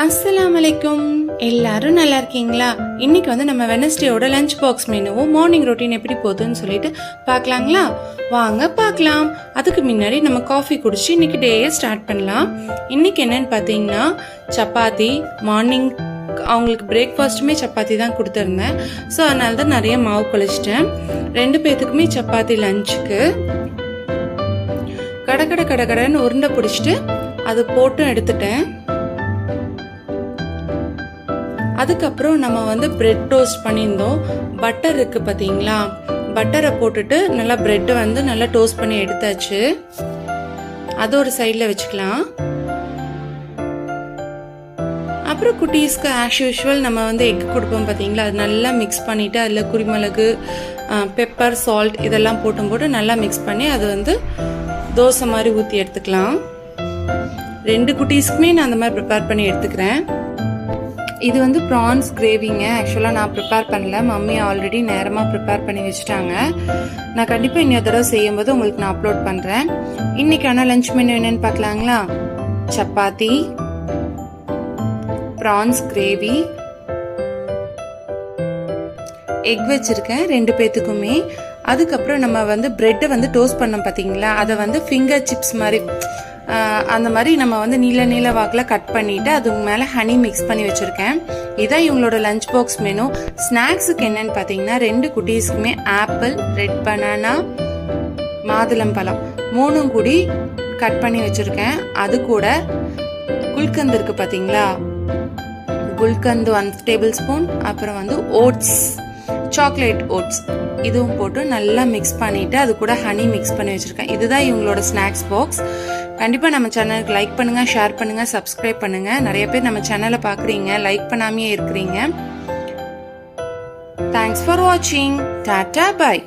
அஸ்ஸலாமலைக்கும், எல்லாரும் நல்லா இருக்கீங்களா? இன்னைக்கு வந்து நம்ம வெனஸ்டேயோட லஞ்ச் பாக்ஸ் மெனுவும் மார்னிங் ரொட்டீன் எப்படி போகுதுன்னு சொல்லிட்டு பார்க்கலாங்களா? வாங்க பார்க்கலாம். அதுக்கு முன்னாடி நம்ம காஃபி குடிச்சு இன்னைக்கு டேயை ஸ்டார்ட் பண்ணலாம். இன்னைக்கு என்னன்னு பார்த்தீங்கன்னா சப்பாத்தி. மார்னிங் அவங்களுக்கு பிரேக்ஃபாஸ்ட்டுமே சப்பாத்தி தான் கொடுத்துருந்தேன். ஸோ அதனால தான் நிறைய மாவு குழச்சிட்டேன். 2 பேர்த்துக்குமே சப்பாத்தி லஞ்சுக்கு. கடன்னு உருண்டை பிடிச்சிட்டு அது போட்டும் எடுத்துட்டேன். அதுக்கப்புறம் நம்ம வந்து பிரெட் டோஸ்ட் பண்ணியிருந்தோம். பட்டர் இருக்கு பார்த்தீங்களா, பட்டரை போட்டுட்டு நல்லா பிரெட்டை வந்து நல்லா டோஸ்ட் பண்ணி எடுத்தாச்சு. அது ஒரு சைடில் வச்சுக்கலாம். அப்புறம் குட்டீஸ்க்கு ஆஸ் யூஷுவல் நம்ம வந்து எக் கொடுப்போம் பார்த்தீங்களா, அது நல்லா மிக்ஸ் பண்ணிவிட்டு அதில் குருமிளகு, பெப்பர், சால்ட் இதெல்லாம் போட்டு நல்லா மிக்ஸ் பண்ணி அது வந்து தோசை மாதிரி ஊற்றி எடுத்துக்கலாம். 2 குட்டீஸ்க்குமே நான் அந்த மாதிரி ப்ரிப்பேர் பண்ணி எடுத்துக்கிறேன். இது வந்து ப்ரான்ஸ் கிரேவிங்க. ஆக்சுவலாக நான் ப்ரிப்பேர் பண்ணல, மம்மி ஆல்ரெடி நேரமாக ப்ரிப்பேர் பண்ணி வச்சுட்டாங்க. நான் கண்டிப்பாக இன்னொரு தடவை செய்யும்போது உங்களுக்கு நான் அப்லோட் பண்ணுறேன். இன்னைக்கான லஞ்ச் மெனு என்னன்னு பார்க்கலாங்களா? சப்பாத்தி, ப்ரான்ஸ் கிரேவி, எக் வச்சுருக்கேன் 2 பேர்த்துக்குமே. அதுக்கப்புறம் நம்ம வந்து பிரெட்டை வந்து டோஸ்ட் பண்ணோம் பார்த்தீங்களா, அதை வந்து ஃபிங்கர் சிப்ஸ் மாதிரி அந்த மாதிரி நம்ம வந்து நீல வாக்கில் கட் பண்ணிவிட்டு அது மேலே ஹனி மிக்ஸ் பண்ணி வச்சுருக்கேன். இதான் இவங்களோட லஞ்ச் பாக்ஸ் மெனு. ஸ்நாக்ஸுக்கு என்னன்னு பார்த்தீங்கன்னா 2 குட்டீஸ்க்குமே ஆப்பிள், ரெட் பனானா, மாதுளம்பழம் 3 கூடி கட் பண்ணி வச்சுருக்கேன். அது கூட குல்கந்து இருக்குது பார்த்தீங்களா, குல்கந்து 1 டேபிள் ஸ்பூன், அப்புறம் வந்து ஓட்ஸ், சாக்லேட் ஓட்ஸ் இதுவும் போட்டு நல்லா மிக்ஸ் பண்ணிவிட்டு அது கூட ஹனி மிக்ஸ் பண்ணி வச்சுருக்கேன். இதுதான் இவங்களோட ஸ்நாக்ஸ் பாக்ஸ். கண்டிப்பாக நம்ம சேனலுக்கு லைக் பண்ணுங்கள், ஷேர் பண்ணுங்கள், சப்ஸ்கிரைப் பண்ணுங்கள். நிறைய பேர் நம்ம சேனலை பார்க்குறீங்க, லைக் பண்ணாமையே இருக்கிறீங்க. தேங்க்ஸ் ஃபார் வாட்சிங். டாடா, பாய்.